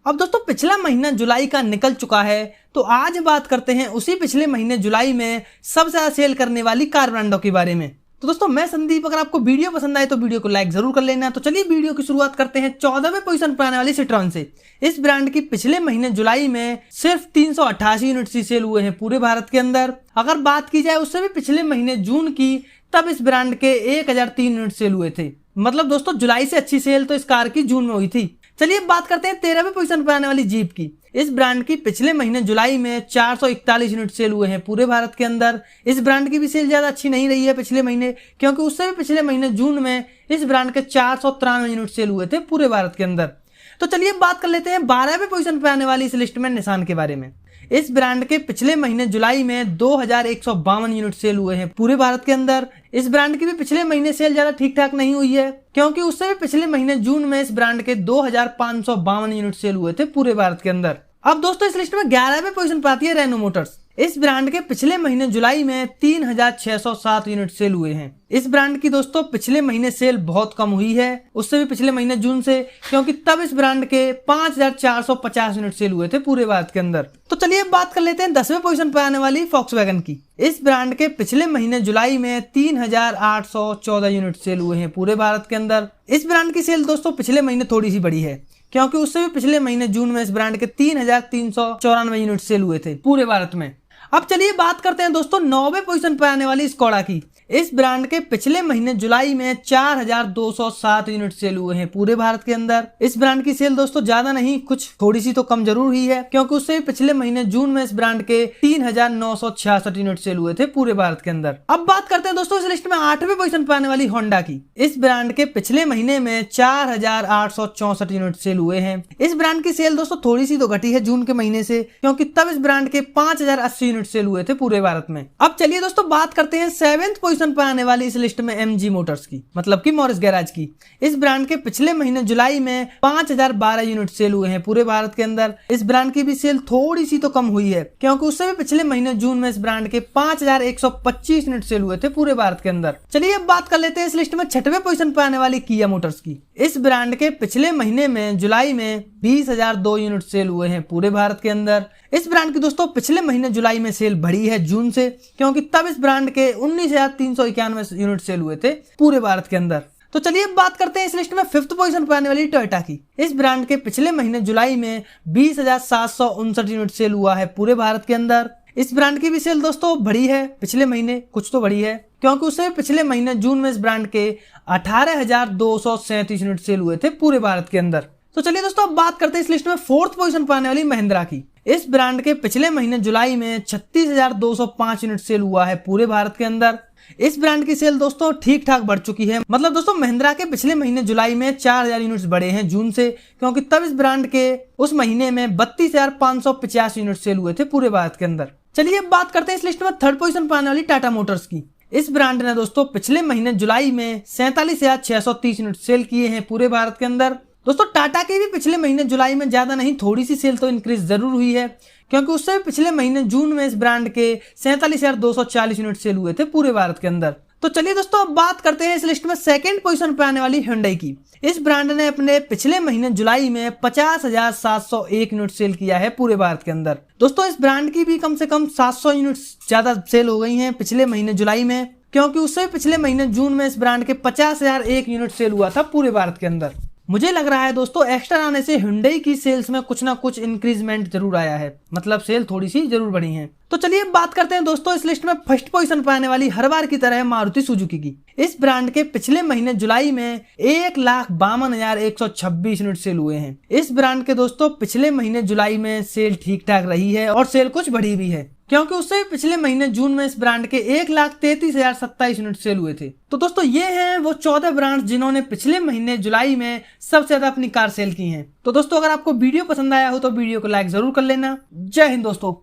अब दोस्तों पिछला महीना जुलाई का निकल चुका है, तो आज बात करते हैं उसी पिछले महीने जुलाई में सबसे ज्यादा सेल करने वाली कार ब्रांडों के बारे में। तो दोस्तों मैं संदीप, अगर आपको वीडियो पसंद आए तो वीडियो को लाइक जरूर कर लेना। तो चलिए वीडियो की शुरुआत करते हैं 14वें पोजीशन पर आने वाली सिट्रॉन से। इस ब्रांड की पिछले महीने जुलाई में सिर्फ 388 यूनिट्स ही सेल हुए हैं पूरे भारत के अंदर। अगर बात की जाए उससे भी पिछले महीने जून की, तब इस ब्रांड के 1003 यूनिट सेल हुए थे। मतलब दोस्तों जुलाई से अच्छी सेल तो इस कार की जून में हुई थी। चलिए बात करते हैं 13वें पोजीशन पर आने वाली जीप की। इस ब्रांड की पिछले महीने जुलाई में 441 यूनिट सेल हुए हैं पूरे भारत के अंदर। इस ब्रांड की भी सेल ज्यादा अच्छी नहीं रही है पिछले महीने, क्योंकि उससे भी पिछले महीने जून में इस ब्रांड के 493 यूनिट सेल हुए थे पूरे भारत के अंदर। तो चलिए बात कर लेते हैं 12वें पोजीशन पर आने वाली इस लिस्ट में निसान के बारे में। इस ब्रांड के पिछले महीने जुलाई में 2152 यूनिट सेल हुए हैं पूरे भारत के अंदर। इस ब्रांड की भी पिछले महीने सेल ज्यादा ठीक ठाक नहीं हुई है, क्योंकि उससे भी पिछले महीने जून में इस ब्रांड के 2552 यूनिट सेल हुए थे पूरे भारत के अंदर। अब दोस्तों इस लिस्ट में 11वें पोजीशन पर आती है रेनो मोटर्स। इस ब्रांड के पिछले महीने जुलाई में 3607 यूनिट सेल हुए हैं। इस ब्रांड की दोस्तों पिछले महीने सेल बहुत कम हुई है, उससे भी पिछले महीने जून से, क्योंकि तब इस ब्रांड के 5450 यूनिट सेल हुए थे पूरे भारत के अंदर। तो चलिए बात कर लेते हैं 10वें पोजीशन पर आने वाली फॉक्सवैगन की। इस ब्रांड के पिछले महीने जुलाई में 3814 यूनिट सेल हुए हैं पूरे भारत के अंदर। इस ब्रांड की सेल दोस्तों पिछले महीने थोड़ी सी बढ़ी है, क्योंकि उससे भी पिछले महीने जून में इस ब्रांड के 3394 यूनिट सेल हुए थे पूरे भारत में। अब चलिए बात करते हैं दोस्तों 9वें पोजीशन पर आने वाली स्कोडा की। इस ब्रांड के पिछले महीने जुलाई में 4207 यूनिट सेल हुए हैं पूरे भारत के अंदर। इस ब्रांड की सेल दोस्तों ज्यादा नहीं, कुछ थोड़ी सी तो कम जरूर हुई है, क्योंकि उससे पिछले महीने जून में इस ब्रांड के 3966 यूनिट सेल हुए थे पूरे भारत के अंदर। अब बात करते हैं दोस्तों इस लिस्ट में 8वें पोजीशन पर आने वाली होंडा की। इस ब्रांड के पिछले महीने में 4864 यूनिट सेल हुए हैं। इस ब्रांड की सेल दोस्तों थोड़ी सी तो घटी है जून के महीने से, क्योंकि तब इस ब्रांड के 5080 यूनिट सेल हुए थे पूरे भारत में। अब चलिए दोस्तों बात करते हैं 7वें पोजीशन पर आने वाली इस लिस्ट में एमजी मोटर्स की, मतलब कि मॉरिस गैराज की। इस ब्रांड के पिछले महीने जुलाई में 5012 यूनिट सेल हुए हैं पूरे भारत के अंदर। इस ब्रांड की भी सेल थोड़ी सी तो कम हुई है, क्योंकि उससे भी पिछले महीने जून में इस ब्रांड के 5125 यूनिट सेल हुए थे पूरे भारत के अंदर। चलिए अब बात कर लेते हैं इस लिस्ट में 6वें पोजीशन पर आने वाली किया मोटर्स की। इस ब्रांड के पिछले महीने में जुलाई में 20,002 यूनिट सेल हुए हैं पूरे भारत के अंदर। इस ब्रांड की दोस्तों पिछले महीने जुलाई में सेल बढ़ी है जून से, क्योंकि तब इस ब्रांड के 19,391 यूनिट सेल हुए थे पूरे भारत के अंदर। तो चलिए अब बात करते हैं इस लिस्ट में 5th पोजीशन पर आने वाली टोयोटा की। इस ब्रांड के पिछले महीने जुलाई में 20,759 यूनिट सेल हुआ है पूरे भारत के अंदर। इस ब्रांड की भी सेल दोस्तों बढ़ी है पिछले महीने, कुछ तो बढ़ी है, क्योंकि उससे पिछले महीने जून में इस ब्रांड के 18,237 यूनिट सेल हुए थे पूरे भारत के अंदर। तो चलिए दोस्तों अब बात करते हैं इस लिस्ट में 4th पोजीशन पर आने वाली महिंद्रा की। इस ब्रांड के पिछले महीने जुलाई में 36,205 यूनिट सेल हुआ है पूरे भारत के अंदर। इस ब्रांड की सेल दोस्तों ठीक ठाक बढ़ चुकी है, मतलब दोस्तों महिंद्रा के पिछले महीने जुलाई में 4000 यूनिट्स बढ़े हैं जून से, क्योंकि तब इस ब्रांड के उस महीने में 32,550 यूनिट सेल हुए थे पूरे भारत के अंदर। चलिए अब बात करते हैं इस लिस्ट में 3rd पोजीशन पर आने वाली टाटा मोटर्स की। इस ब्रांड ने दोस्तों पिछले महीने जुलाई में 47,630 यूनिट सेल किए हैं पूरे भारत के अंदर। दोस्तों टाटा के भी पिछले महीने जुलाई में ज्यादा नहीं, थोड़ी सी सेल तो इंक्रीज जरूर हुई है, क्योंकि उससे पिछले महीने जून में इस ब्रांड के 47,240 यूनिट सेल हुए थे पूरे भारत के अंदर। तो चलिए दोस्तों अब बात करते हैं इस लिस्ट में 2nd पोजीशन पर आने वाली Hyundai की। इस ब्रांड ने अपने पिछले महीने जुलाई में 50,701 यूनिट सेल किया है पूरे भारत के अंदर। दोस्तों इस ब्रांड की भी कम से कम 700 यूनिट ज्यादा सेल हो गई हैं पिछले महीने जुलाई में, क्योंकि उससे पिछले महीने जून में इस ब्रांड के 50,001 यूनिट सेल हुआ था पूरे भारत के अंदर। मुझे लग रहा है दोस्तों एक्स्ट्रा आने से Hyundai की सेल्स में कुछ ना कुछ इंक्रीजमेंट जरूर आया है, मतलब सेल थोड़ी सी जरूर बढ़ी है। तो चलिए अब बात करते हैं दोस्तों इस लिस्ट में 1st पोजीशन पर आने वाली हर बार की तरह मारुति सुजुकी की। इस ब्रांड के पिछले महीने जुलाई में 1,52,126 यूनिट सेल हुए हैं। इस ब्रांड के दोस्तों पिछले महीने जुलाई में सेल ठीक ठाक रही है और सेल कुछ बढ़ी भी है, क्योंकि उससे पिछले महीने जून में इस ब्रांड के 1,33,027 यूनिट सेल हुए थे। तो दोस्तों ये हैं वो 14 ब्रांड्स जिन्होंने पिछले महीने जुलाई में सबसे ज्यादा अपनी कार सेल की हैं। तो दोस्तों अगर आपको वीडियो पसंद आया हो तो वीडियो को लाइक जरूर कर लेना। जय हिंद दोस्तों।